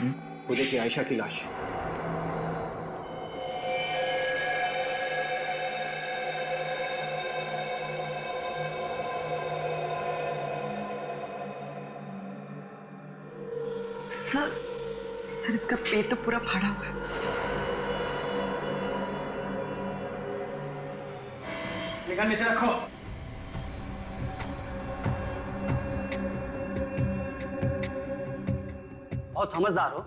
वो देखिए आयशा की लाश। सर सर इसका पेट तो पूरा फाड़ा हुआ है। निकाल नीचे रखो। बहुत समझदार हो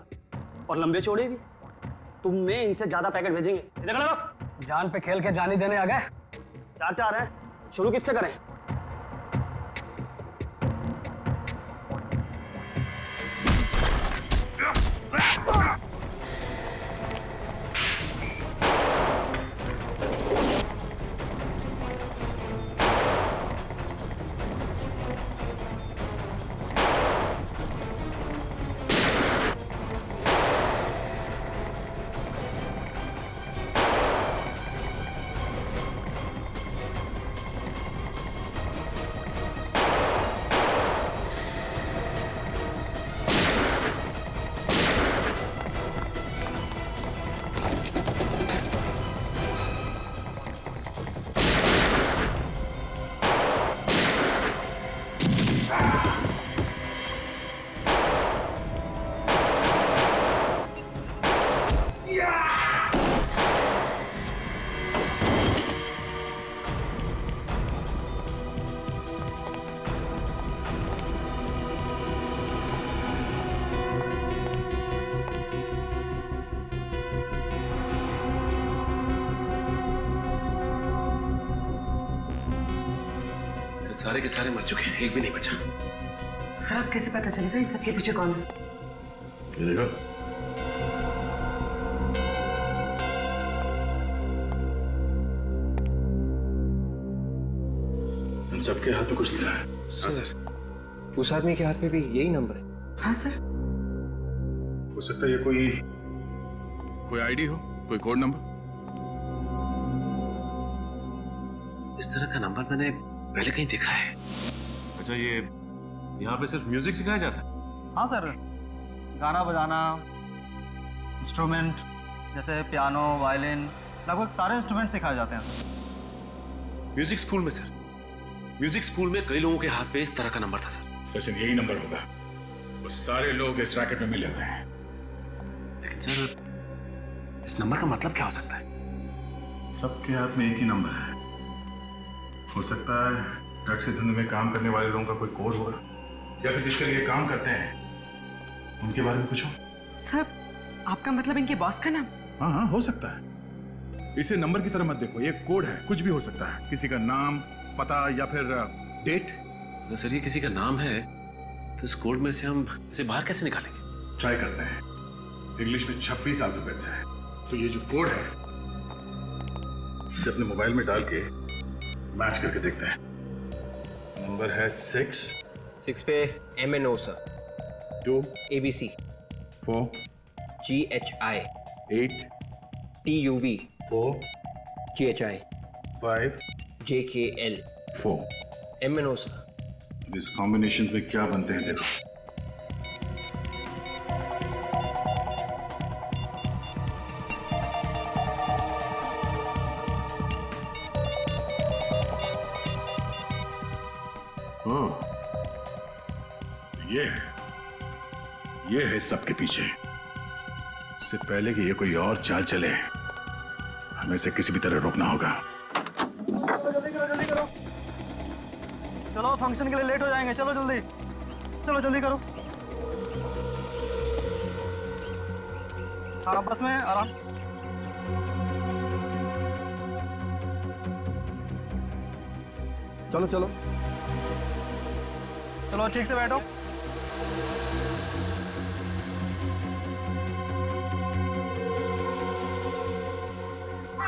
और लंबे चौड़े भी। तुम्हें इनसे ज्यादा पैकेट भेजेंगे। इधर खड़े। जान पे खेल के जानी देने आ गए। चार चार हैं, शुरू किससे करें? सारे के सारे मर चुके हैं, एक भी नहीं बचा। सर अब कैसे पता चलेगा इन सबके पीछे कौन है? ये देखो, इन सबके हाथ में कुछ लिखा है। हाँ सर। उस आदमी के हाथ में भी यही नंबर है। हाँ सर। हो सकता है ये कोई आईडी हो, कोई कोड नंबर। इस तरह का नंबर मैंने पहले कहीं देखा है। अच्छा, ये यहाँ पे सिर्फ म्यूजिक सिखाया जाता है? हाँ सर, गाना बजाना, इंस्ट्रूमेंट जैसे पियानो, वायलिन, लगभग सारे इंस्ट्रूमेंट सिखाए जाते हैं। म्यूजिक स्कूल में सर, म्यूजिक स्कूल में कई लोगों के हाथ पे इस तरह का नंबर था सर। सचिन, यही नंबर होगा। वो सारे लोग इस रैकेट में मिले हुए हैं। लेकिन सर, इस नंबर का मतलब क्या हो सकता है? सबके हाथ में एक ही नंबर है। हो सकता है ड्रग्स के धंधे में काम करने वाले लोगों का कोई कोड होगा, या फिर जिसके लिए काम करते हैं उनके बारे में पूछो। सर आपका मतलब इनके बॉस का नाम? हाँ हाँ, हो सकता है। इसे नंबर की तरह मत देखो, ये कोड है, कुछ भी हो सकता है। किसी का नाम, पता या फिर डेट। तो सर ये किसी का नाम है तो इस कोड में से हम इसे बाहर कैसे निकालेंगे? ट्राई करते हैं। इंग्लिश में 26 अल्फाबेट्स है, तो ये जो कोड है इसे अपने मोबाइल में डाल के मैच करके देखते हैं। नंबर है 6 पे MNO sir, 2 ABC, 4 GHI, 8 TUV, 4 GHI, 5 JKL, 4। MNO sir. इस कॉम्बिनेशन में क्या बनते हैं देखो। ये है सबके पीछे। इससे पहले कि ये कोई और चाल चले, हमें इसे किसी भी तरह रोकना होगा। जल्दी करो। चलो, फंक्शन के लिए लेट हो जाएंगे। चलो जल्दी, चलो जल्दी करो। हाँ, बस में आराम। चलो चलो चलो, ठीक से बैठो।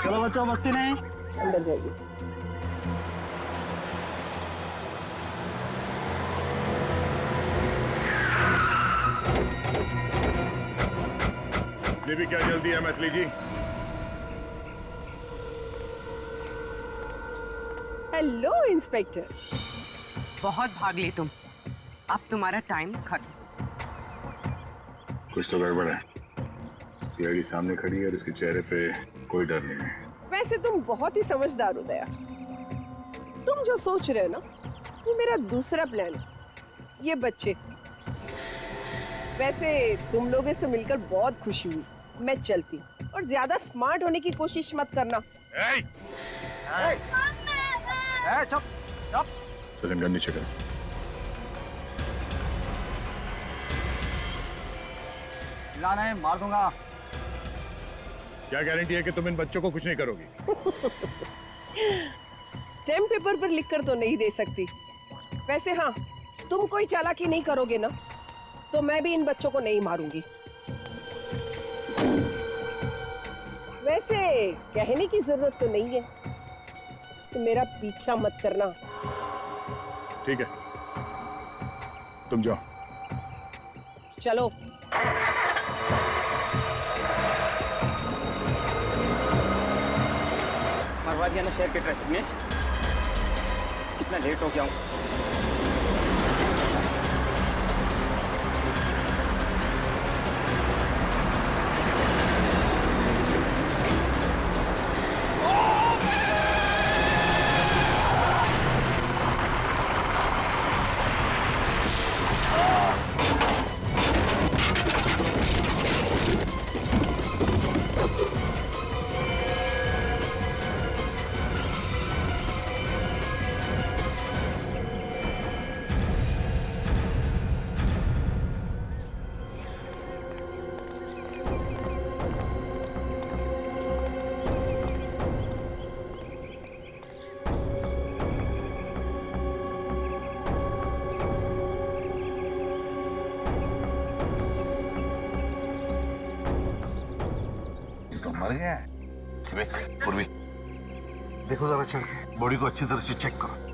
चलो बच्चों, मस्ती नहीं। अंदर जाइए। ये भी क्या जल्दी है मैथिली जी? Hello inspector. बहुत भाग ली तुम, अब तुम्हारा टाइम खत्म। कुछ तो गड़बड़ है। सीआईडी सामने खड़ी है और उसके चेहरे पे कोई डर नहीं है। वैसे तुम बहुत ही समझदार हो दया। तुम जो सोच रहे हो ना, वो मेरा दूसरा प्लान है, ये बच्चे। वैसे तुम लोगों से मिलकर बहुत खुशी हुई। मैं चलती हूँ और ज्यादा स्मार्ट होने की कोशिश मत करना। चुप चुप। सचिन गन नीचे करो। चिल्लाना है मार दूंगा। क्या गारंटी है कि तुम इन बच्चों को कुछ नहीं करोगी? स्टैम्प पेपर पर लिखकर तो नहीं दे सकती। वैसे हाँ, तुम कोई चालाकी नहीं करोगे ना, तो मैं भी इन बच्चों को नहीं मारूंगी। वैसे कहने की जरूरत तो नहीं है, तो मेरा पीछा मत करना। ठीक है, तुम जाओ। चलो। मरवा दिया ना शहर के ट्रैफिक में। कितना लेट हो गया हूँ। मर गया है। पूर्वी देखो जरा चल के बॉडी को अच्छी तरह से चेक करो।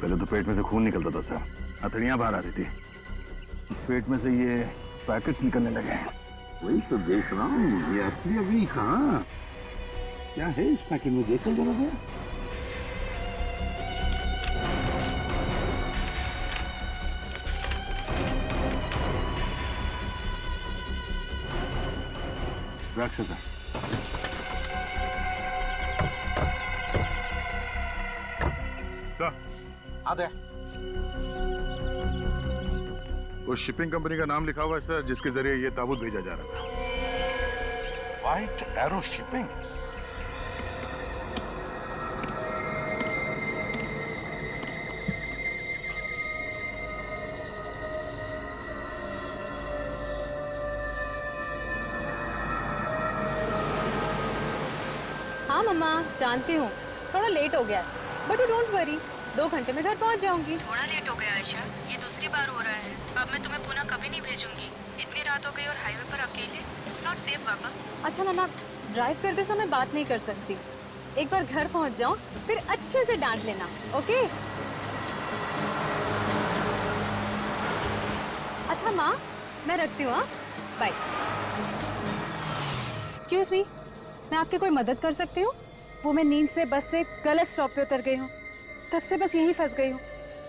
पहले तो पेट में से खून निकलता था सर, हथेलियां बाहर आती थी। पेट में से ये पैकेट्स निकलने लगे हैं। वही तो देख रहा हूँ, ये असली अभी कहाँ? क्या है इस पैकेट में? देखो जरा भैया। ड्रग्स है सर। उस शिपिंग कंपनी का नाम लिखा हुआ है सर, जिसके जरिए ये ताबूत भेजा जा रहा था। White arrow shipping. हाँ मम्मा, जानती हूँ थोड़ा लेट हो गया, बट यू डोंट वरी, 2 घंटे में घर पहुँच जाऊंगी। थोड़ा लेट हो गया आयशा, ये दूसरी बार हो रहा है। अब मैं तुम्हें पुनः कभी नहीं भेजूंगी। इतनी रात हो गई और हाईवे पर अकेले, इट्स नॉट सेफ बाबा। अच्छा मम्मा, ड्राइव करते समय बात नहीं कर सकती। एक बार घर पहुँच जाओ, फिर अच्छे से डांट लेना, ओके? अच्छा माँ, मैं रखती हूँ, हाँ, बाय। एक्सक्यूज मी, मैं आपकी कोई मदद कर सकती हूँ? वो मैं नींद से बस से गलत स्टॉप पे उतर गई हूँ, तब से बस यहीं फंस गई हूँ।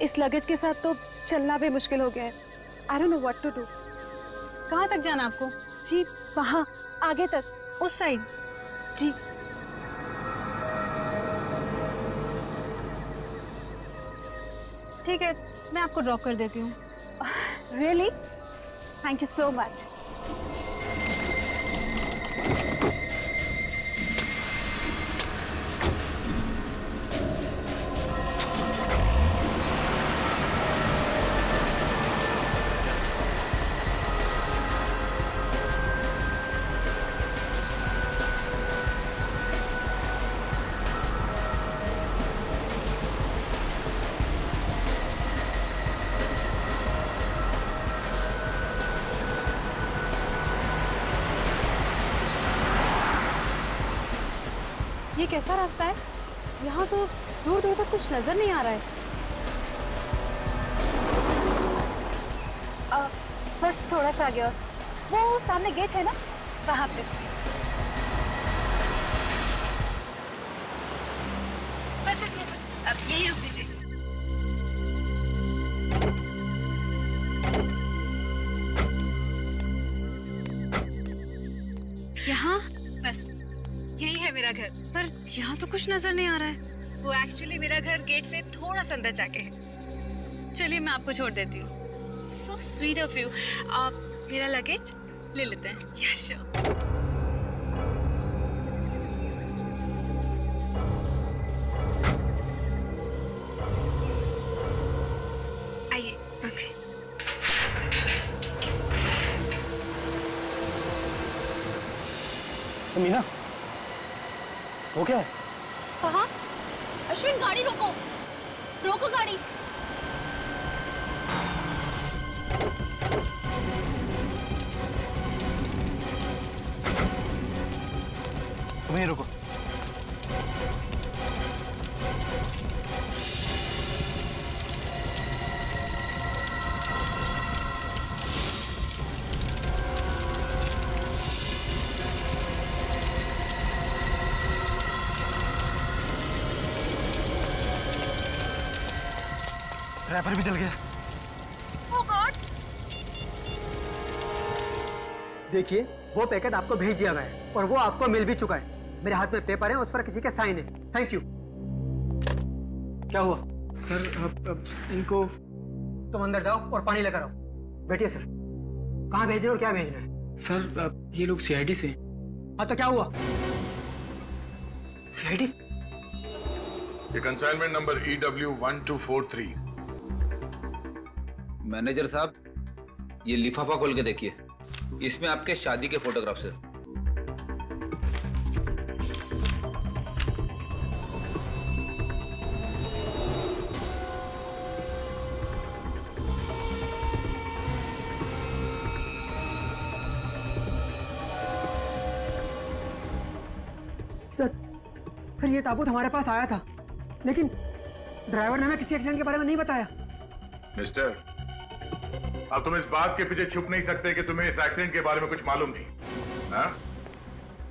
इस लगेज के साथ तो चलना भी मुश्किल हो गया है। I don't know what to do. कहाँ तक जाना आपको? जी वहाँ आगे तक, उस साइड। जी ठीक है, मैं आपको ड्रॉप कर देती हूँ। Really? Thank you so much. ये कैसा रास्ता है? यहाँ तो दूर दूर तक कुछ नजर नहीं आ रहा है। बस थोड़ा सा आगे और वो सामने गेट है ना, वहाँ पे। बस अब यही रुक दीजिए। यहाँ बस यही है मेरा घर, पर यहाँ तो कुछ नजर नहीं आ रहा है। वो एक्चुअली मेरा घर गेट से थोड़ा सा अंदर जाके है। चलिए मैं आपको छोड़ देती हूँ। So sweet of you. आप मेरा लगेज ले लेते हैं। Yes sure. आइए। ओके। मीना, वो क्या है? कहाँ? अश्विन गाड़ी रोको, रोको गाड़ी। तुम ही रुको। ड्राइवर भी जल गया। Oh God! देखिए, वो पैकेट आपको भेज दिया गया है और वो आपको मिल भी चुका है। मेरे हाथ में पेपर है, उस पर किसी के साइन है। Thank you. क्या हुआ? सर अब इनको तुम अंदर जाओ और पानी लेकर आओ। बैठिए सर। कहाँ भेजना है और क्या भेजना है? सर अब ये लोग सीआईडी से। हाँ तो क्या हुआ? सीआईडी? ये कंसाइनमेंट नंबर EW1243। मैनेजर साहब, ये लिफाफा खोल के देखिए, इसमें आपके शादी के फोटोग्राफ्स हैं। सर ये ताबूत हमारे पास आया था, लेकिन ड्राइवर ने हमें किसी एक्सीडेंट के बारे में नहीं बताया। मिस्टर, अब तुम इस बात के पीछे छुप नहीं सकते कि तुम्हें इस एक्सीडेंट के बारे में कुछ मालूम नहीं। हाँ?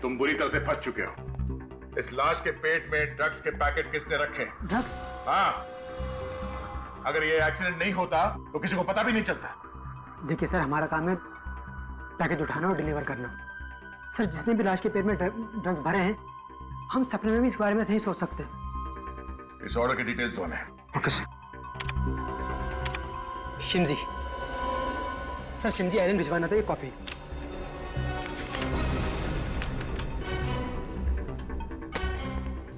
तुम बुरी तरह से फंस चुके हो। इस लाश के पेट में ड्रग्स के पैकेट किसने रखे? ड्रग्स? हाँ। अगर ये एक्सीडेंट नहीं होता तो किसी को पता भी नहीं चलता। देखिए सर, हमारा काम है पैकेज उठाना और डिलीवर करना। सर, जिसने भी लाश के पेट में ड्रग्स भरे हैं, हम सपने में भी इस बारे में नहीं सोच सकते। इस ऑर्डर की डिटेल्स कौन है? Okay sir. शिमजी। सर शिमजी आइलैंड भिजवाना था, ये कॉफी।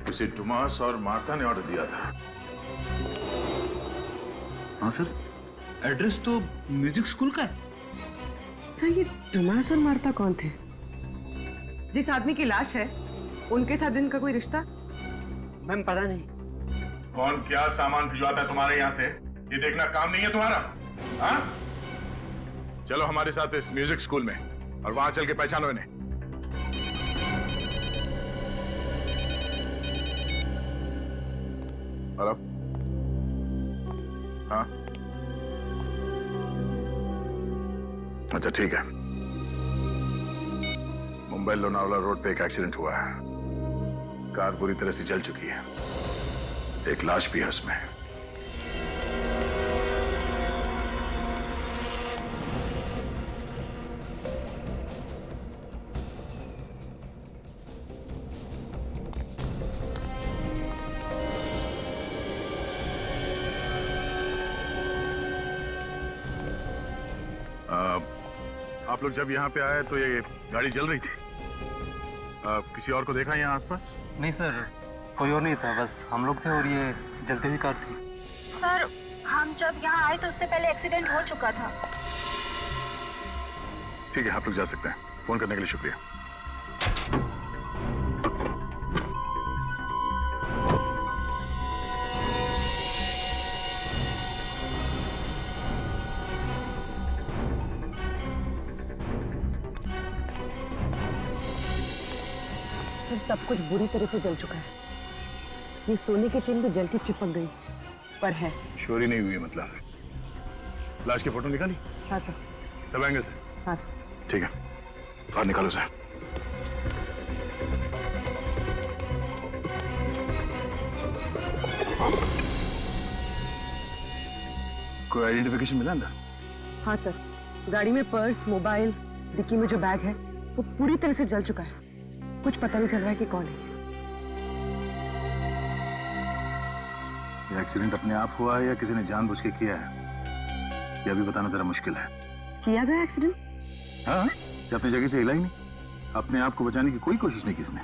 इसे टुमास और मार्था ने ऑर्डर दिया था। हाँ सर, एड्रेस तो म्यूजिक स्कूल का है। सर ये टमास और मार्ता कौन थे? जिस आदमी की लाश है उनके साथ इनका कोई रिश्ता? मैम पता नहीं। कौन क्या सामान भिजवाता है तुम्हारे यहाँ से, ये देखना काम नहीं है तुम्हारा? हाँ? चलो हमारे साथ इस म्यूजिक स्कूल में और वहां चल के पहचानो इन्हें। हेलो? हाँ? अच्छा ठीक है। मुंबई लोनावला रोड पे एक एक्सीडेंट हुआ है। कार पूरी तरह से जल चुकी है, एक लाश भी है उसमें। आप लोग जब यहाँ पे आए तो ये गाड़ी जल रही थी। किसी और को देखा यहाँ आसपास? नहीं सर, कोई और नहीं था, बस हम लोग थे और ये जलती हुई कार थी। सर हम जब यहाँ आए तो उससे पहले एक्सीडेंट हो चुका था। ठीक है, आप लोग जा सकते हैं। फोन करने के लिए शुक्रिया। सर सब कुछ बुरी तरह से जल चुका है। ये सोने की चेन भी जल के चिपक गई, पर है। चोरी नहीं हुई है मतलब। लाश की फोटो निकाली? हाँ सर। सब एंगल से? हाँ सर। ठीक है, बाहर निकालो सर। कोई आइडेंटिफिकेशन मिला अंदर? हाँ सर, गाड़ी में पर्स, मोबाइल, डिक्की में जो बैग है वो पूरी तरह से जल चुका है। कुछ पता नहीं चल रहा है कि कौन है। ये एक्सीडेंट अपने आप हुआ है या किसी ने जानबूझ के किया है, ये अभी बताना जरा मुश्किल है। किया गया एक्सीडेंट? हाँ, ये अपनी जगह से हिला ही नहीं। अपने आप को बचाने की कोई कोशिश नहीं किसने।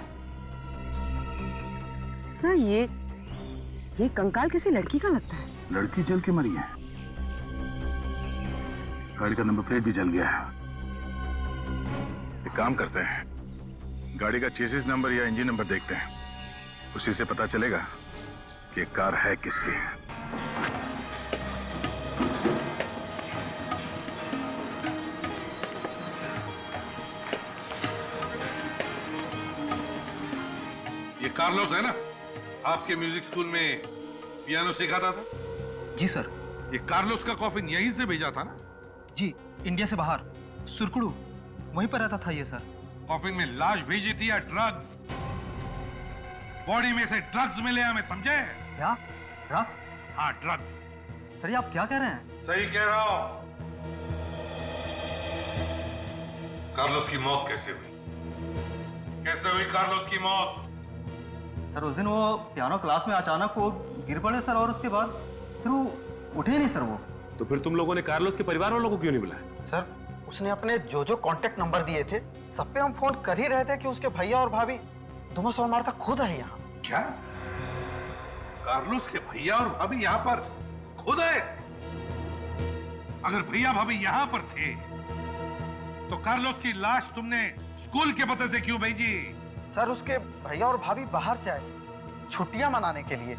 सर ये कंकाल किसी लड़की का लगता है। लड़की जल के मरी है, गाड़ी का नंबर प्लेट भी जल गया है। एक काम करते हैं, गाड़ी का चेसिस नंबर या इंजन नंबर देखते हैं, उसी से पता चलेगा कि कार है किसकी। ये कार्लोस है ना, आपके म्यूजिक स्कूल में पियानो सिखाता था? जी सर। ये कार्लोस का कॉफिन यहीं से भेजा था ना? जी, इंडिया से बाहर सुरकुड़ू वहीं पर रहता था ये सर। कॉफिन में लाश भेजी थी या ड्रग्स? बॉडी में से ड्रग्स मिले हमें, समझे? क्या ड्रग्स? हाँ, ड्रग्स। सर ये आप क्या कह रहे हैं? सही कह रहा हूं। कार्लोस की मौत कैसे हुई? कैसे हुई कार्लोस की मौत? सर उस दिन वो पियानो क्लास में अचानक वो गिर पड़े सर, और उसके बाद फिर वो उठे ही नहीं सर वो। तो फिर तुम लोगों ने कार्लोस के परिवार वालों को क्यों नहीं बुलाया? सर उसने अपने जो कांटेक्ट नंबर दिए थे सब पे हम फोन कर ही रहे थे कि उसके भैया और भाभी थॉमस और मार्था खुद है यहाँ। क्या? कार्लोस के भैया और भाभी यहाँ पर खुद है? अगर भैया भाभी यहाँ पर थे तो कार्लोस की लाश तुमने स्कूल के पते से क्यों भेजी? सर उसके भैया और भाभी बाहर से आए थे छुट्टियां मनाने के लिए।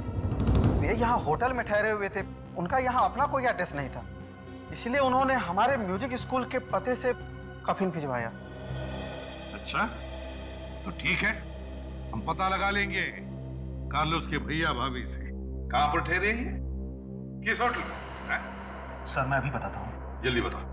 वे यहाँ होटल में ठहरे हुए थे, उनका यहाँ अपना कोई एड्रेस नहीं था, इसलिए उन्होंने हमारे म्यूजिक स्कूल के पते से कफिन भिजवाया। अच्छा, तो ठीक है, हम पता लगा लेंगे कार्लोस के भैया भाभी से कहां पर ठहरे हैं, किस होटल में है? सर मैं अभी बताता हूँ। जल्दी बताओ।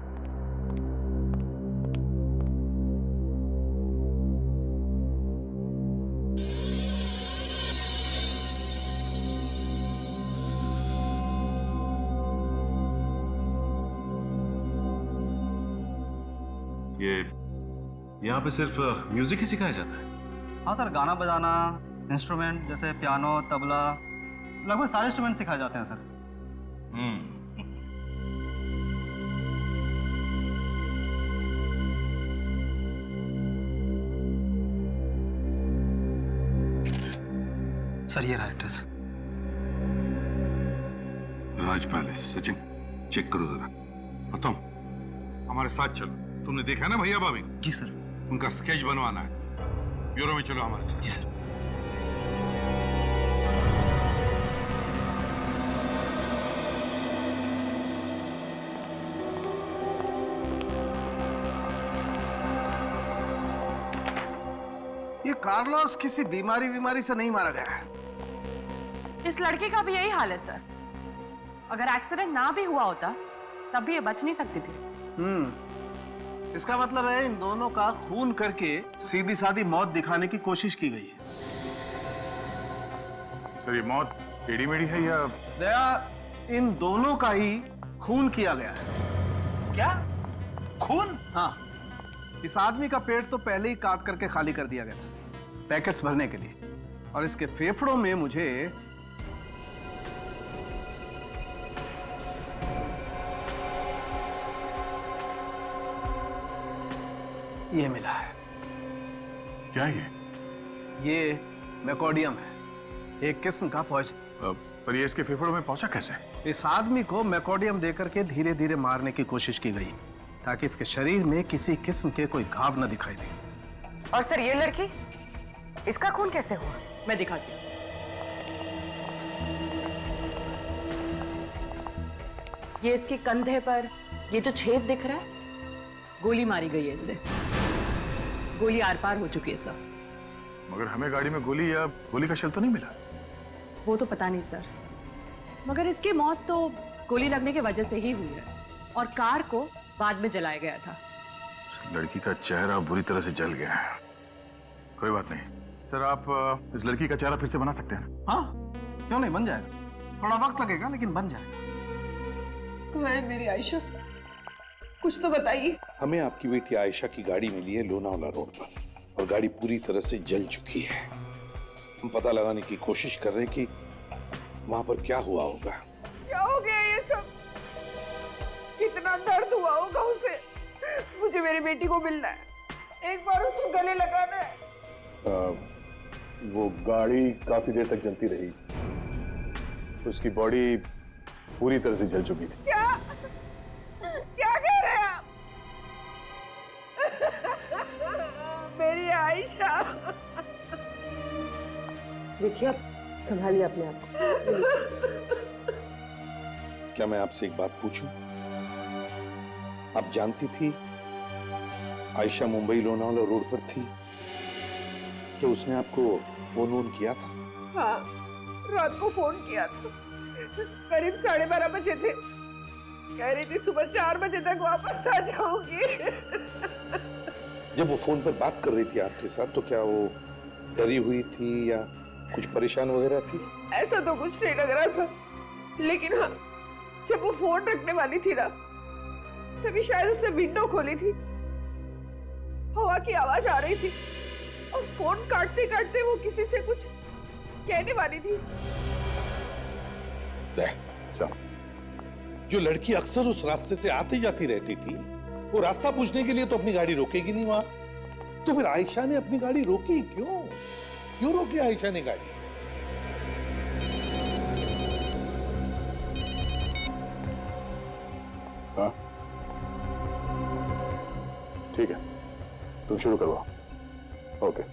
ये यहाँ पे सिर्फ म्यूजिक ही सिखाया जाता है? हाँ सर, गाना बजाना, इंस्ट्रूमेंट जैसे पियानो, तबला, लगभग सारे इंस्ट्रूमेंट सिखाए जाते हैं सर। सर ये रहा एड्रेस। राज पैलेस। सचिन चेक करो जरा। और तुम हमारे साथ चलो। तुमने देखा ना भैया भाभी? जी सर। उनका स्केच बनवाना है, ब्यूरो में चलो हमारे साथ। जी सर। ये कार्लोस किसी बीमारी से नहीं मारा गया है। इस लड़के का भी यही हाल है सर। अगर एक्सीडेंट ना भी हुआ होता तब भी ये बच नहीं सकती थी। इसका मतलब है इन दोनों का खून करके सीधी सादी मौत दिखाने की कोशिश की गई है। सर ये मौत टेढ़ी मेढ़ी है या? दया, इन दोनों का ही खून किया गया है। क्या खून? हाँ, इस आदमी का पेट तो पहले ही काट करके खाली कर दिया गया था पैकेट्स भरने के लिए, और इसके फेफड़ों में मुझे ये मिला है। क्या ये मैकोडियम है, एक किस्म का पॉइजन। पर ये इसके फेफड़ों में पहुंचा कैसे? इस आदमी को मैकोडियम देकर के धीरे धीरे मारने की कोशिश की गई ताकि इसके शरीर में किसी किस्म के कोई घाव न दिखाई दे। और सर ये लड़की, इसका खून कैसे हुआ? मैं दिखाती हूँ। ये इसके कंधे पर ये जो छेद दिख रहा है, गोली मारी गई है इसे। गोली आर पार हो चुकी है सर। मगर हमें गाड़ी में गोली या गोली का शेल तो नहीं मिला। वो तो पता नहीं सर, मगर इसकी मौत तो गोली लगने की वजह से ही हुई है और कार को बाद में जलाया गया था। लड़की का चेहरा बुरी तरह से जल गया है। कोई बात नहीं सर, आप इस लड़की का चेहरा फिर से बना सकते हैं। हाँ, क्यों नहीं, बन जाएगा। थोड़ा वक्त लगेगा लेकिन बन जाएगा। वह मेरी आयशा, कुछ तो बताइए। हमें आपकी बेटी आयशा की गाड़ी मिली है लोनावाला रोड पर और गाड़ी पूरी तरह से जल चुकी है। हम पता लगाने की कोशिश कर रहे हैं कि वहां पर क्या हुआ होगा। क्या हो गया ये सब? कितना दर्द हुआ होगा उसे। मुझे मेरी बेटी को मिलना है, एक बार उसको गले लगाना है। वो गाड़ी काफी देर तक जलती रही, उसकी बॉडी पूरी तरह से जल चुकी थी। क्या क्या कह रहे हैं आप? मेरी आयशा। देखिए, आप संभालिए अपने आप को। क्या मैं आपसे एक बात पूछूं? आप जानती थी आयशा मुंबई लोनावाला रोड पर थी? क्या उसने आपको फोन वोन किया था? हाँ, रात को फोन किया था, करीब 12:30 बजे थे। कह रही थी सुबह 4 बजे तक वापस आ जाऊंगी। जब वो फोन पर बात कर रही थी आपके साथ तो क्या वो डरी हुई थी या कुछ परेशान वगैरह थी? ऐसा तो कुछ नहीं लग रहा था, लेकिन हाँ, जब वो फोन रखने वाली थी ना, तभी शायद उसने विंडो खोली थी, हवा की आवाज आ रही थी और फोन काटते काटते वो किसी से कुछ कहने वाली थी। जो लड़की अक्सर उस रास्ते से आती जाती रहती थी, वो रास्ता पूछने के लिए तो अपनी गाड़ी रोकेगी नहीं वहां। तो फिर आयशा ने अपनी गाड़ी रोकी क्यों? क्यों रोकी आयशा ने गाड़ी? हाँ ठीक है, तुम शुरू करवाओ। ओके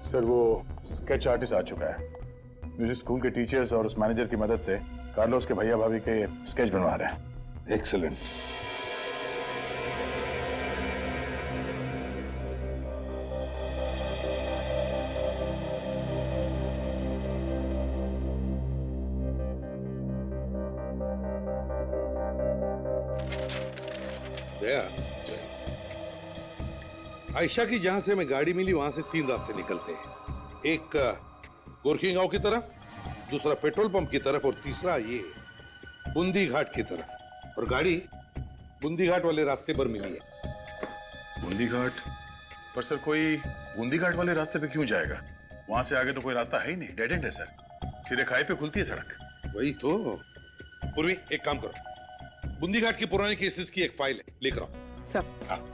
सर, वो स्केच आर्टिस्ट आ चुका है। मुझे स्कूल के टीचर्स और उस मैनेजर की मदद से कार्लोस के भैया भाभी के स्केच बनवा रहे हैं। एक्सीलेंट। आयशा की जहां से हमें गाड़ी मिली वहां से 3 रास्ते निकलते हैं। एक गोरखी गांव की तरफ, दूसरा पेट्रोल पंप की तरफ और तीसरा ये बूंदी घाट की तरफ। और गाड़ी बूंदी घाट वाले रास्ते पर मिली है। बूंदी घाट पर सर, कोई बूंदी घाट वाले रास्ते पे क्यों जाएगा? वहां से आगे तो कोई रास्ता है ही नहीं, डेड एंड है सर। सीधे खाई पे खुलती है सड़क। वही तो। पूर्वी, एक काम करो, बूंदी घाट की पुरानी केसेस की एक फाइल है, लिख रहा हूं। सर। हाँ।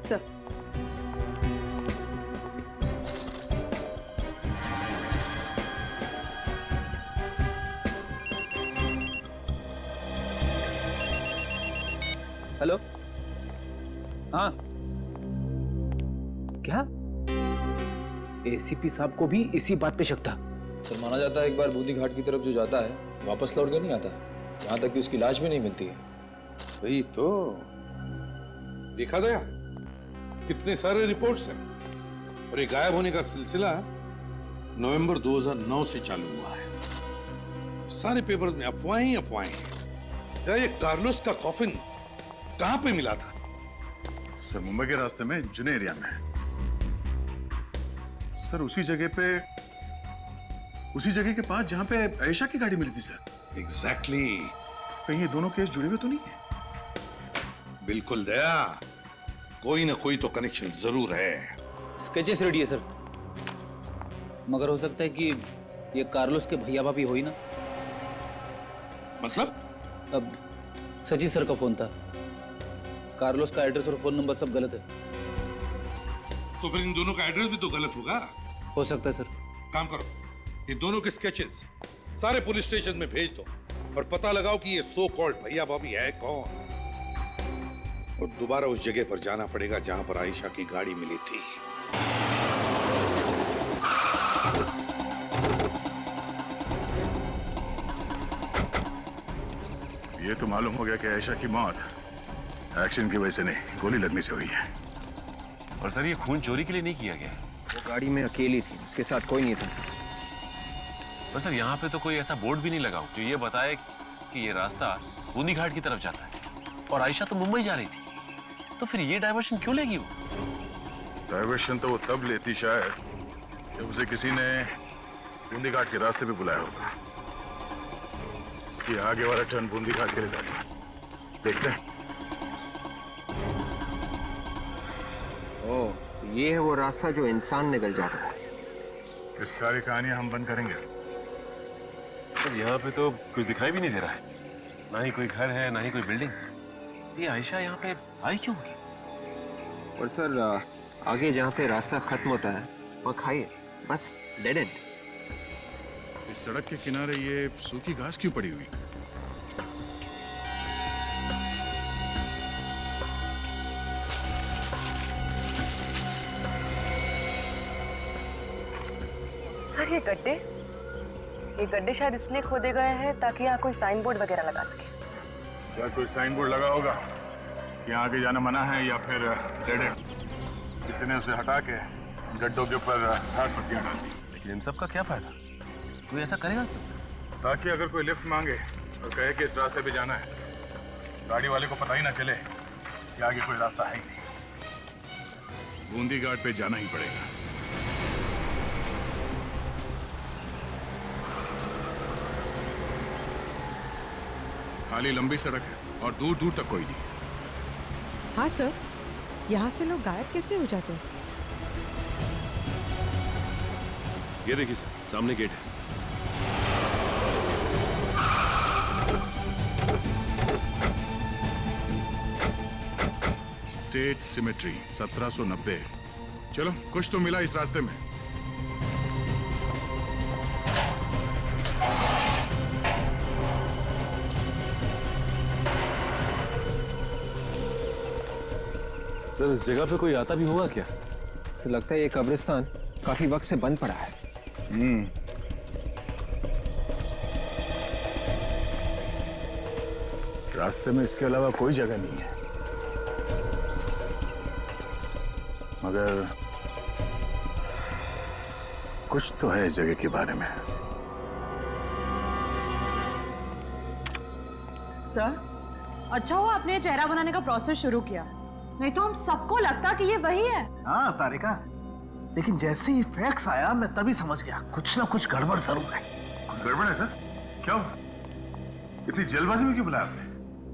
सर। हेलो, हाँ क्या? एसीपी साहब को भी इसी बात पे शक था? सर, माना जाता है एक बार बूंदी घाट की तरफ जो जाता है वापस लौट के नहीं आता, यहाँ तक कि उसकी लाश भी नहीं मिलती है। वही तो। देखा दया, कितने सारे रिपोर्ट्स हैं और ये गायब होने का सिलसिला नवंबर 2009 से चालू हुआ है। सारे पेपर्स में अफवाहें ही अफवाहें हैं। ये कार्लोस का कॉफिन कहां पे मिला था? सर, मुंबई के रास्ते में, जुने एरिया में सर। उसी जगह के पास जहां पे आयशा की गाड़ी मिली थी सर। एग्जैक्टली। कहीं ये दोनों केस जुड़े हुए तो नहीं है? बिल्कुल दया, कोई ना कोई तो कनेक्शन जरूर है। स्केचेस रेडी है सर, मगर हो सकता है कि ये कार्लोस के भैया भाभी हो ही ना। मतलब? अब सचिन सर का फोन था, कार्लोस का एड्रेस और फोन नंबर सब गलत है। तो फिर इन दोनों का एड्रेस भी तो गलत होगा। हो सकता है सर। काम करो, ये दोनों के स्केचेस सारे पुलिस स्टेशन में भेज दो और पता लगाओ कि ये सो कॉल्ड भैया भाभी है कौन। और दोबारा उस जगह पर जाना पड़ेगा जहां पर आयशा की गाड़ी मिली थी। तो मालूम हो गया कि आयशा की मौत एक्सीडेंट की वजह से नहीं, गोली लगने से हुई है। और सर ये खून चोरी के लिए नहीं किया गया। वो गाड़ी में अकेली थी, उसके साथ कोई नहीं था सर। पर सर यहाँ पे तो कोई ऐसा बोर्ड भी नहीं लगा हो जो ये बताए कि ये रास्ता बूंदी घाट की तरफ जाता है, और आयशा तो मुंबई जा रही थी, तो फिर ये डायवर्शन क्यों लेगी वो? डायवर्शन तो वो तब लेती शायद कि उसे किसी ने बूंदी घाट के रास्ते पे बुलाया होगा कि आगे वाला टर्न बूंदी घाट के लिए जाता है। देखते हैं। ओह, ये है वो रास्ता जो इंसान निकल जाता है। इस सारी कहानियां हम बंद करेंगे। सर यहाँ पे तो कुछ दिखाई भी नहीं दे रहा है, ना ही कोई घर है ना ही कोई बिल्डिंग। ये आयशा यहाँ पे आई क्यों होगी? और सर आगे जहाँ पे रास्ता खत्म होता है वहाँ खाई है, बस डेड एंड। इस सड़क के किनारे ये सूखी घास क्यों पड़ी हुई? सर ये गड्ढे शायद इसलिए खोदे गए हैं ताकि यहाँ कोई साइन बोर्ड वगैरह लगा सके। क्या कोई साइन बोर्ड लगा होगा कि यहाँ आगे जाना मना है, या फिर डेड एंड? किसी ने उसे हटा के गड्ढों के ऊपर घास पत्तियां डाल दी। लेकिन इन सब का क्या फायदा? कोई ऐसा करेगा क्यों? ताकि अगर कोई लिफ्ट मांगे और कहे कि इस रास्ते पे जाना है, गाड़ी वाले को पता ही ना चले कि आगे कोई रास्ता है ही नहीं। बूंदी घाट पे जाना ही पड़ेगा। खाली लंबी सड़क है और दूर दूर तक कोई नहीं। हाँ सर, यहाँ से लोग गायब कैसे हो जाते हैं? ये देखिए सर, सामने गेट है। State symmetry 1790। चलो, कुछ तो मिला इस रास्ते में। सर इस जगह पे कोई आता भी होगा क्या? तो लगता है ये कब्रिस्तान काफी वक्त से बंद पड़ा है। रास्ते में इसके अलावा कोई जगह नहीं है, मगर कुछ तो है इस जगह के बारे में। सर, अच्छा हुआ आपने ये चेहरा बनाने का प्रोसेस शुरू किया, नहीं तो हम सबको लगता कि ये वही है। हाँ तारिका, लेकिन जैसे ही फैक्स आया मैं तभी समझ गया कुछ ना कुछ गड़बड़ जरूर है। कुछ गड़बड़ है सर? क्या हुआ? इतनी जल्दबाजी में क्यों बुलाया आपने?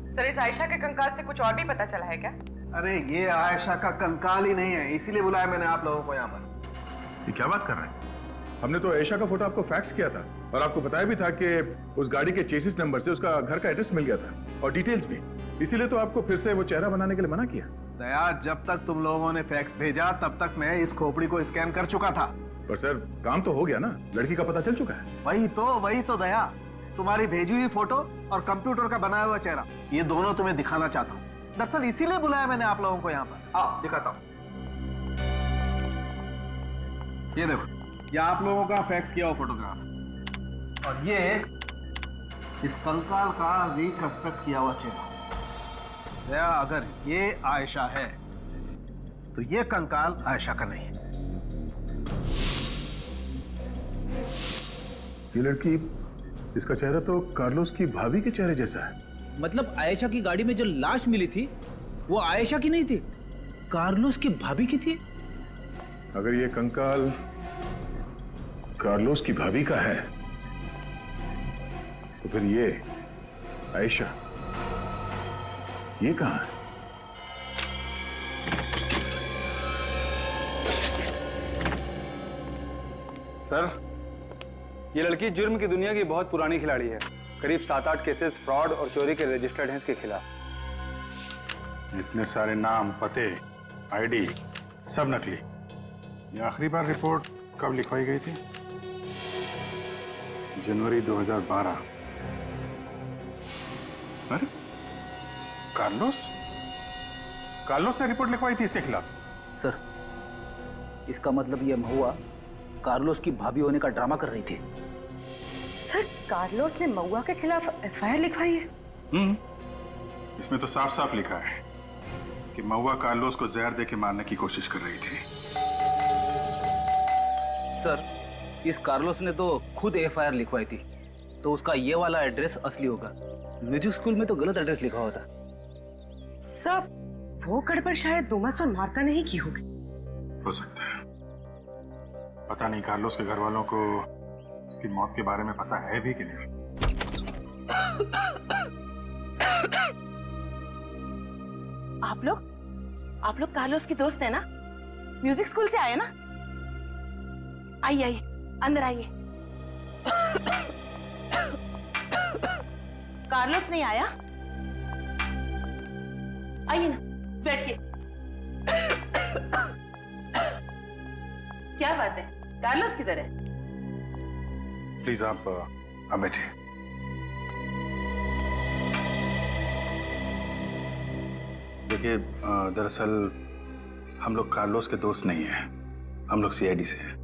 सर, इस आयशा के कंकाल से कुछ और भी पता चला है क्या? अरे ये आयशा का कंकाल ही नहीं है, इसीलिए बुलाया मैंने आप लोगों को यहाँ पर। ये क्या बात कर रहे हैं? हमने तो आयशा का फोटो आपको फैक्स किया था और आपको बताया भी था कि उस गाड़ी के चेसिस नंबर से उसका घर का एड्रेस मिल गया था और डिटेल्स भी, इसीलिए तो आपको फिर से वो चेहरा बनाने के लिए मना किया। दया, जब तक तुम लोगों ने फैक्स भेजा तब तक मैं इस खोपड़ी को स्कैन कर चुका था। पर सर काम तो हो गया ना, लड़की का पता चल चुका है। वही तो दया, तुम्हारी भेजी हुई फोटो और कंप्यूटर का बनाया हुआ चेहरा, ये दोनों तुम्हें दिखाना चाहता हूँ। दरअसल इसीलिए बुलाया मैंने आप लोगों को यहाँ पर। आओ दिखाता हूँ। ये देखो, ये आप लोगों का फैक्स किया हुआ फोटोग्राफ और ये इस कंकाल का रिकंस्ट्रक्ट किया हुआ चेहरा। दया, अगर ये आयशा है तो ये कंकाल आयशा का नहीं है। ये लड़की, इसका चेहरा तो कार्लोस की भाभी के चेहरे जैसा है। मतलब आयशा की गाड़ी में जो लाश मिली थी वो आयशा की नहीं थी, कार्लोस की भाभी की थी। अगर ये कंकाल कार्लोस की भाभी का है तो फिर ये आयशा ये कहां है? सर, ये लड़की जुर्म की दुनिया की बहुत पुरानी खिलाड़ी है। करीब 7-8 केसेस फ्रॉड और चोरी के रजिस्टर्ड हैं इसके खिलाफ। इतने सारे नाम, पते, आईडी सब नकली। ये आखिरी बार रिपोर्ट कब लिखवाई गई थी? जनवरी 2012। अरे कार्लोस ने रिपोर्ट लिखवाई थी इसके खिलाफ। सर, इसका मतलब ये महुआ कार्लोस की भाभी होने का ड्रामा कर रही थी। सर, कार्लोस ने महुआ के खिलाफ एफआईआर लिखवाई है? इसमें तो साफ साफ लिखा है कि महुआ कार्लोस को जहर दे के मारने की कोशिश कर रही थी। सर, इस कार्लोस ने तो खुद एफआईआर लिखवाई थी, तो उसका ये वाला एड्रेस असली होगा। म्यूजिक स्कूल में तो गलत एड्रेस लिखा हुआ था। सब वो गड़बड़ शायद डोमस और मार्ता ने ही की होगी। हो सकता है, पता नहीं कार्लोस के घर वालों को उसकी मौत के बारे में पता है भी कि नहीं। आप लोग कार्लोस की दोस्त है ना? म्यूजिक स्कूल से आए ना? आइए आइए, अंदर आइए। कार्लोस नहीं आया? आइए ना, बैठिए। क्या बात है, कार्लोस किधर है? प्लीज आप बैठिए। देखिए, दरअसल हम लोग कार्लोस के दोस्त नहीं हैं, हम लोग सीआईडी से हैं।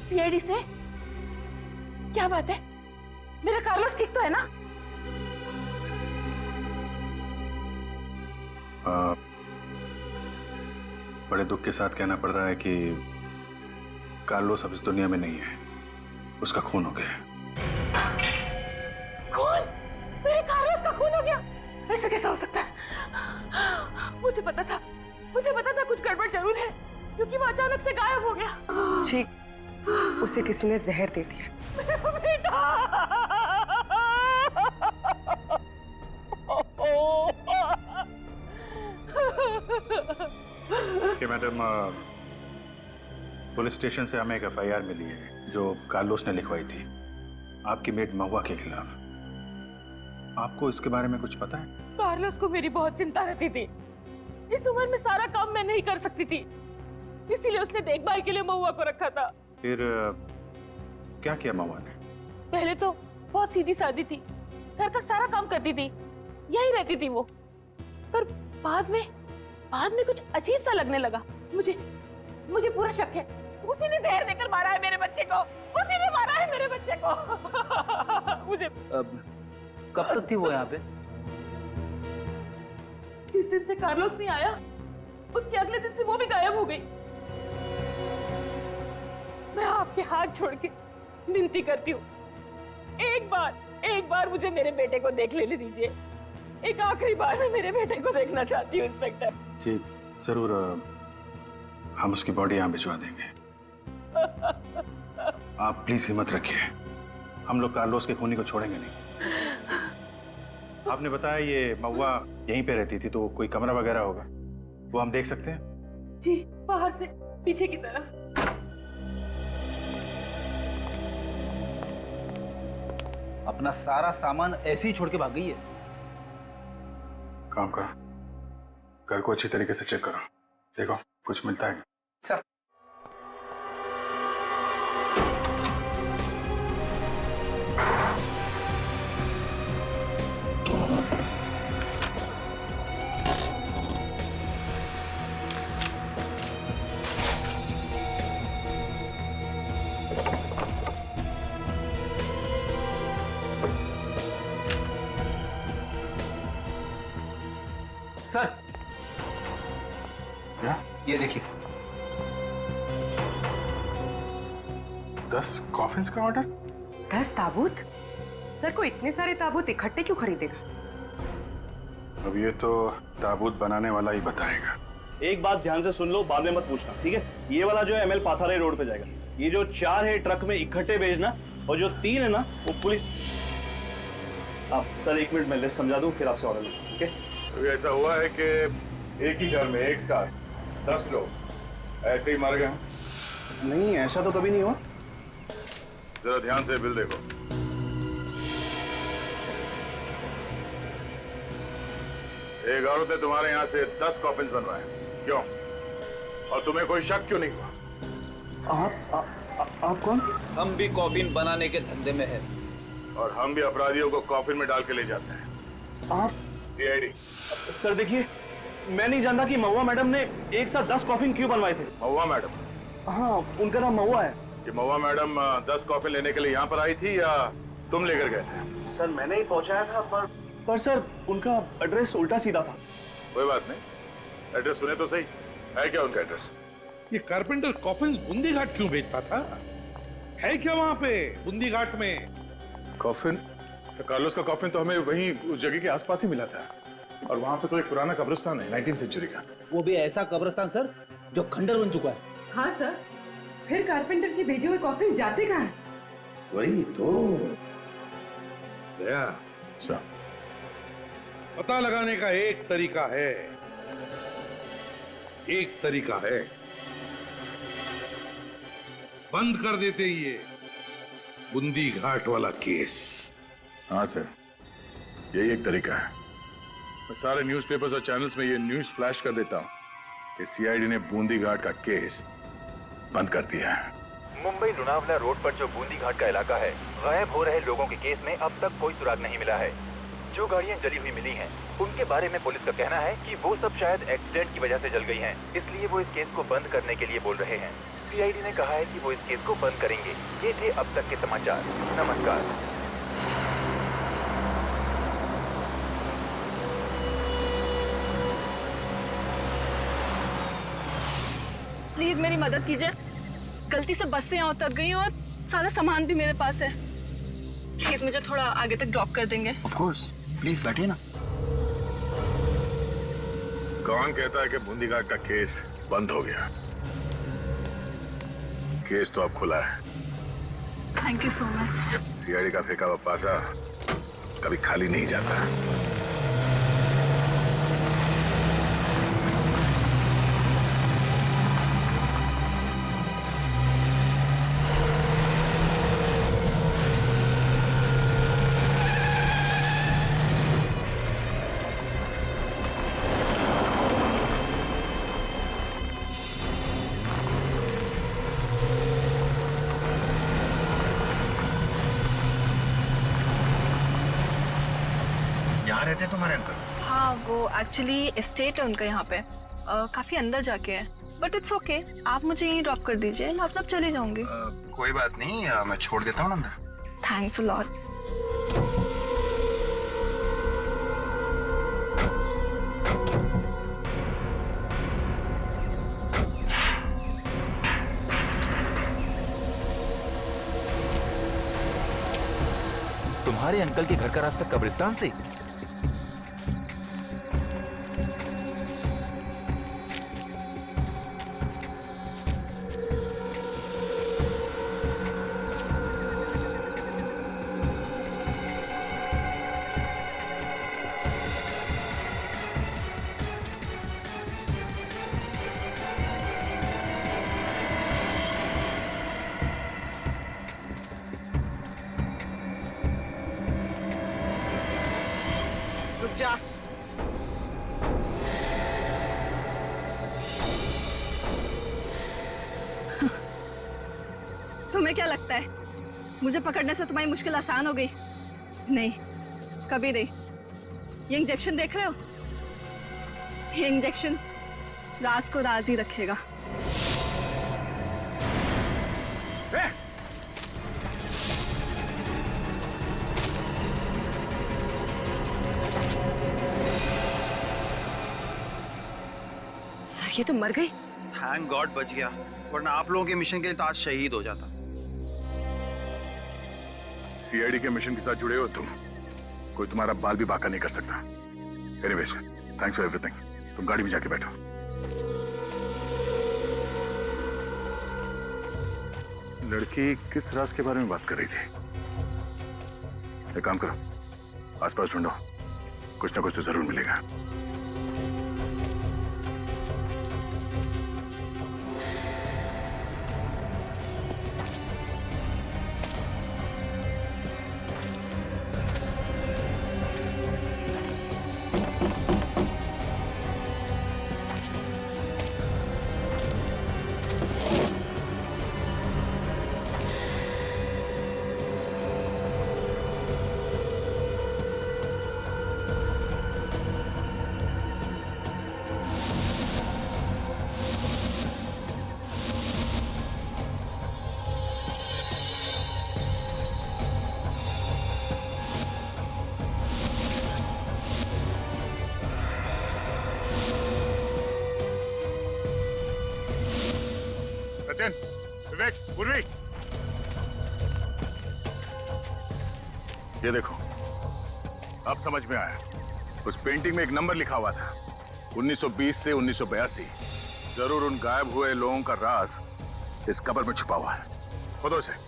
सीआईडी से? क्या बात है, मेरा कार्लोस ठीक तो है ना? बड़े दुख के साथ कहना पड़ रहा है कि कार्लोस अब इस दुनिया में नहीं है, उसका खून हो गया। खून? मेरे कार्लोस का खून हो गया? ऐसा कैसा हो सकता है? मुझे पता था कुछ गड़बड़ जरूर है, क्योंकि वो अचानक से गायब हो गया। जी, उसे किसी ने जहर दे दिया। बेटा! कि मैडम, पुलिस स्टेशन से हमें एक एफआईआर मिली है जो कार्लोस ने लिखवाई थी आपकी मेड महुआ के खिलाफ। आपको इसके बारे में कुछ पता है? कार्लोस को मेरी बहुत चिंता रहती थी। इस उम्र में सारा काम मैं नहीं कर सकती थी, इसीलिए उसने देखभाल के लिए महुआ को रखा था। फिर क्या किया महुआ ने? पहले तो बहुत सीधी सादी थी, घर का सारा काम करती थी, यही रहती थी वो। पर बाद में कुछ अजीब सा लगने लगा। मुझे पूरा शक है उसी ने जहर देकर मारा है मेरे बच्चे को। उसी ने मारा है मेरे बच्चे को। मुझे कब तक थी वो यहाँ पे? जिस दिन से कार्लोस नहीं आया, उसके अगले दिन से वो भी गायब हो गई। मैं आपके हाथ छोड़ के विनती करती हूँ, एक बार मुझे मेरे बेटे को देख लेने दीजिए। एक आखिरी बार मैं मेरे बेटे को देखना चाहती हूँ इंस्पेक्टर। जी जरूर, हम उसकी बॉडी यहाँ भिजवा देंगे। आप प्लीज हिम्मत रखिए, हम लोग कार्लोस के खूनी को छोड़ेंगे नहीं। आपने बताया ये महुआ यहीं पे रहती थी, तो कोई कमरा वगैरह होगा, वो हम देख सकते हैं? जी, बाहर से पीछे की तरफ। अपना सारा सामान ऐसे ही छोड़ के भाग गई है। काम करो, घर को अच्छी तरीके से चेक करो, देखो कुछ मिलता है। सर, सर, क्या? ये देखिए, 10 कॉफिन्स का ऑर्डर। 10 ताबूत? सर, को इतने सारे ताबूत इकट्ठे क्यों खरीदेगा? अब ये तो ताबूत बनाने वाला ही बताएगा। एक बात ध्यान से सुन लो, बाद में मत पूछना, ठीक है? ये वाला जो है ML पाथारे रोड पे जाएगा। ये जो 4 है ट्रक में इकट्ठे भेजना, और जो 3 है ना वो पुलिस। आप सर 1 मिनट में लिस्ट समझा दूं, फिर आपसे ऑर्डर लूं, ठीक है? तो ऐसा हुआ है कि एक ही घर में एक साथ 10 लोग ऐसे ही मर गए? नहीं, ऐसा तो कभी नहीं हुआ। जरा ध्यान से बिल देखो। एक औरत ने तुम्हारे यहाँ से 10 कॉफिन्स बनवाए, क्यों? और तुम्हें कोई शक क्यों नहीं हुआ? आप कौन? हम भी कॉफिन बनाने के धंधे में है, और हम भी अपराधियों को कॉफिन में डाल के ले जाते हैं। आप? सीआईडी। सर देखिए, मैं नहीं जानता कि महुआ मैडम ने एक साथ 10 कॉफिन क्यों बनवाए थे। महुआ मैडम? हाँ, उनका नाम महुआ है। कि महुआ मैडम 10 कॉफिन लेने के लिए यहाँ पर आई थी, या तुम लेकर गए थे? सर मैंने ही पहुंचाया था, पर सर उनका एड्रेस उल्टा सीधा था। कोई बात नहीं, एड्रेस सुने तो सही। है क्या उनका एड्रेस? ये कारपेंटर कॉफिन बूंदी घाट क्यों बेचता था? है क्या वहां पे बूंदी घाट में? कॉफिन? सर कार्लोस का कॉफिन तो हमें वहीं उस जगह के आसपास ही मिला था, और वहां पे तो एक पुराना कब्रिस्तान है 19th सेंचुरी का। वो भी ऐसा कब्रिस्तान सर जो खंडर बन चुका है। हाँ सर, फिर कारपेंटर के भेजे हुए कॉफिन जाते कहाँ हैं? वही तो दया सर, पता लगाने का एक तरीका है, एक तरीका है, बंद कर देते ये बूंदी घाट वाला केस। हाँ सर, यही एक तरीका है। मैं सारे न्यूज़पेपर्स और चैनल्स में ये न्यूज़ फ्लैश कर देता हूँ कि सीआईडी ने बूंदी घाट का केस बंद कर दिया है। मुंबई लोनावला रोड पर जो बूंदी घाट का इलाका है, गायब हो रहे लोगों के केस में अब तक कोई सुराग नहीं मिला है। जो गाड़ियां जली हुई मिली हैं, उनके बारे में पुलिस का कहना है कि वो सब शायद एक्सीडेंट की वजह से जल गई हैं, इसलिए वो इस केस को बंद करने के लिए बोल रहे हैं। सीआईडी ने कहा है कि वो इस केस को बंद करेंगे। ये थे अब तक के समाचार। नमस्कार। प्लीज मेरी मदद कीजिए, गलती से बस से यहाँ उतर गई हूँ और सारा सामान भी मेरे पास है। प्लीज मुझे थोड़ा आगे तक ड्रॉप कर देंगे? ऑफ कोर्स, प्लीज बैठिए ना। कौन कहता है कि बूंदी घाट का केस बंद हो गया? केस तो अब खुला है। Thank you so much. CID का फेंका हुआ पासा कभी खाली नहीं जाता। यहाँ रहते हैं तुम्हारे अंकल? हाँ, वो एक्चुअली एस्टेट है उनका यहाँ पे, काफी अंदर जाके है, बट इट्स ओके। आप मुझे यहीं ड्रॉप कर दीजिए, मैं अब चली जाऊंगी। कोई बात नहीं, मैं छोड़ देता हूँ अंदर। Thanks a lot. तुम्हारे अंकल के घर का रास्ता कब्रिस्तान से? रुक जा। तुम्हें क्या लगता है मुझे पकड़ने से तुम्हारी मुश्किल आसान हो गई? नहीं, कभी नहीं। ये इंजेक्शन देख रहे हो? ये इंजेक्शन राज को राज ही रखेगा। सर, ये तो मर गई। थैंक गॉड बच गया, वरना आप लोगों के मिशन के लिए तो आज शहीद हो जाता। सीआईडी के मिशन के साथ जुड़े हो तुम, कोई तुम्हारा बाल भी बांका नहीं कर सकता। Anyways, thanks for everything. तुम गाड़ी में जाके बैठो। लड़की किस राज के बारे में बात कर रही थी? एक काम करो, आसपास ढूंढो, कुछ ना कुछ तो जरूर मिलेगा। सचिन, विवेक, पूर्वी, ये देखो, अब समझ में आया। उस पेंटिंग में एक नंबर लिखा हुआ था, 1920 से 1982। जरूर उन गायब हुए लोगों का राज इस कब्र में छुपा हुआ है। खोदो इसे।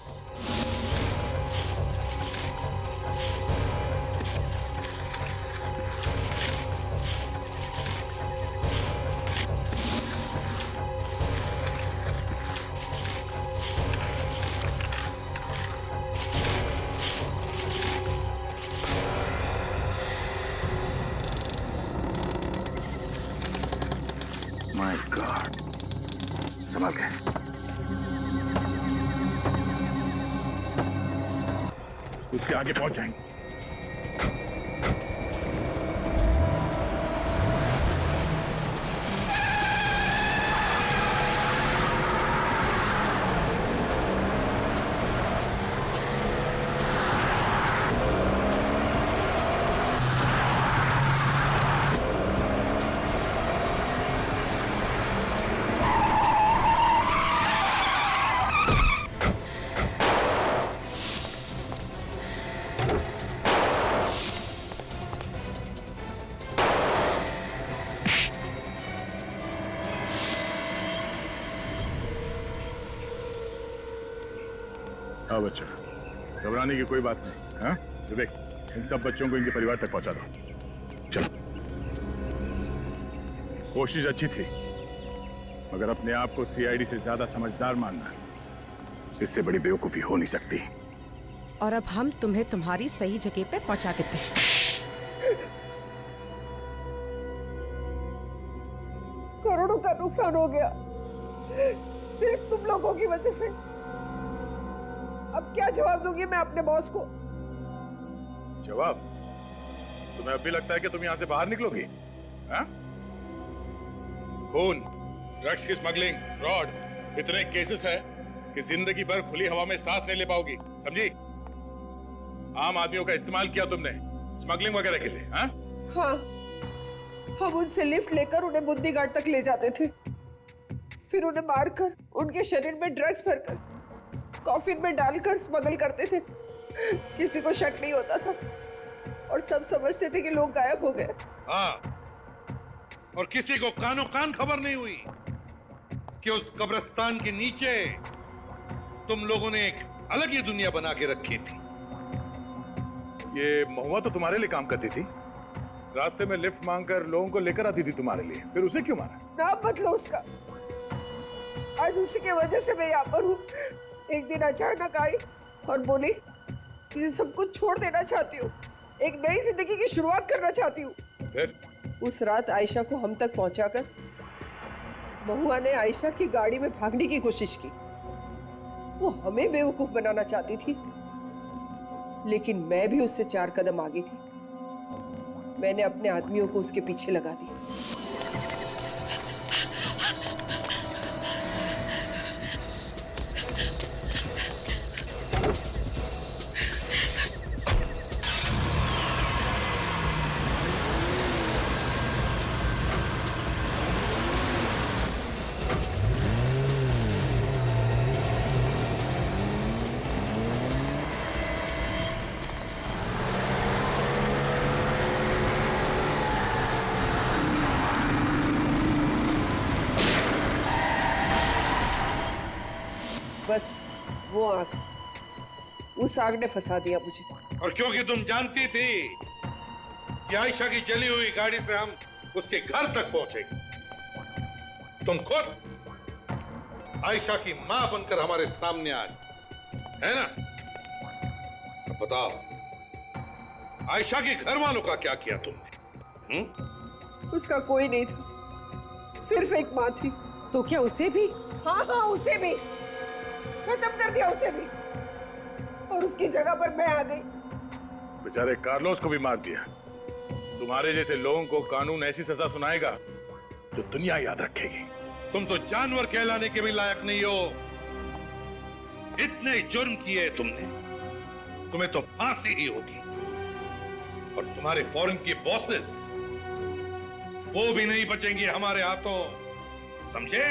माय गॉड, संभाल के। उससे आगे पहुंच जाएंगे। हाँ बच्चा, घबराने की कोई बात नहीं। हाँ विवेक, इन सब बच्चों को इनके परिवार तक पहुंचा दो। चलो। कोशिश अच्छी थी, मगर अपने आप को सीआईडी से ज्यादा समझदार मानना, इससे बड़ी बेवकूफी हो नहीं सकती। और अब हम तुम्हें तुम्हारी सही जगह पे पहुंचा देते हैं। करोड़ों का नुकसान हो गया सिर्फ तुम लोगों की वजह से। अब क्या जवाब दूंगी मैं अपने बॉस को? जवाब? तुम्हें अब भी लगता है कि तुम यहां से बाहर निकलोगी? हाँ? खून, ड्रग्स की स्मगलिंग, फ्रॉड, इतने केसेस है कि जिंदगी भर खुली हवा में सांस नहीं ले पाओगी, समझी? आम आदमियों का इस्तेमाल किया तुमने स्मगलिंग वगैरह के लिए। हाँ? हाँ, हम उनसे लिफ्ट लेकर उन्हें बुद्धि घाट तक ले जाते थे, फिर उन्हें मारकर उनके शरीर में ड्रग्स भरकर कॉफिन में डालकर स्मगल करते थे। किसी को शक नहीं होता था और सब समझते थे कि लोग गायब हो गए। हाँ, और किसी को कानो कान खबर नहीं हुई कि उस कब्रिस्तान के नीचे तुम लोगों ने एक अलग ही दुनिया बना के रखी थी। ये महुआ तो तुम्हारे लिए काम करती थी, रास्ते में लिफ्ट मांगकर लोगों को लेकर आती थी तुम्हारे लिए, फिर उसे क्यों मारा? नाम बदलो उसका। आज उसी की वजह से मैं यहाँ पर हूँ। एक दिन अचानक आई और बोली इसे सब कुछ छोड़ देना चाहती हूँ, एक नई जिंदगी की शुरुआत करना चाहती हूँ। फिर उस रात आयशा को हम तक पहुंचाकर महुआ ने आयशा की गाड़ी में भागने की कोशिश की। वो हमें बेवकूफ बनाना चाहती थी, लेकिन मैं भी उससे 4 कदम आगे थी। मैंने अपने आदमियों को उसके पीछे लगा दी। बस वो आग, उस आग ने फंसा दिया मुझे। और क्योंकि तुम जानती थी कि आयशा की जली हुई गाड़ी से हम उसके घर तक पहुंचेंगे, तुम खुद आयशा की मां बनकर हमारे सामने आ गई, है ना? अब बताओ, आयशा के घर वालों का क्या किया तुमने? उसका कोई नहीं था, सिर्फ एक मां थी। तो क्या उसे भी? हाँ हाँ, उसे भी खत्म कर दिया, उसे भी। और उसकी जगह पर मैं आ गई। बेचारे कार्लोस को भी मार दिया। तुम्हारे जैसे लोगों को कानून ऐसी सजा सुनाएगा जो दुनिया याद रखेगी। तुम तो जानवर कहलाने के भी लायक नहीं हो। इतने जुर्म किए तुमने, तुम्हें तो फांसी ही होगी। और तुम्हारे फॉरेन के बॉसेस, वो भी नहीं बचेंगे हमारे हाथों, समझे?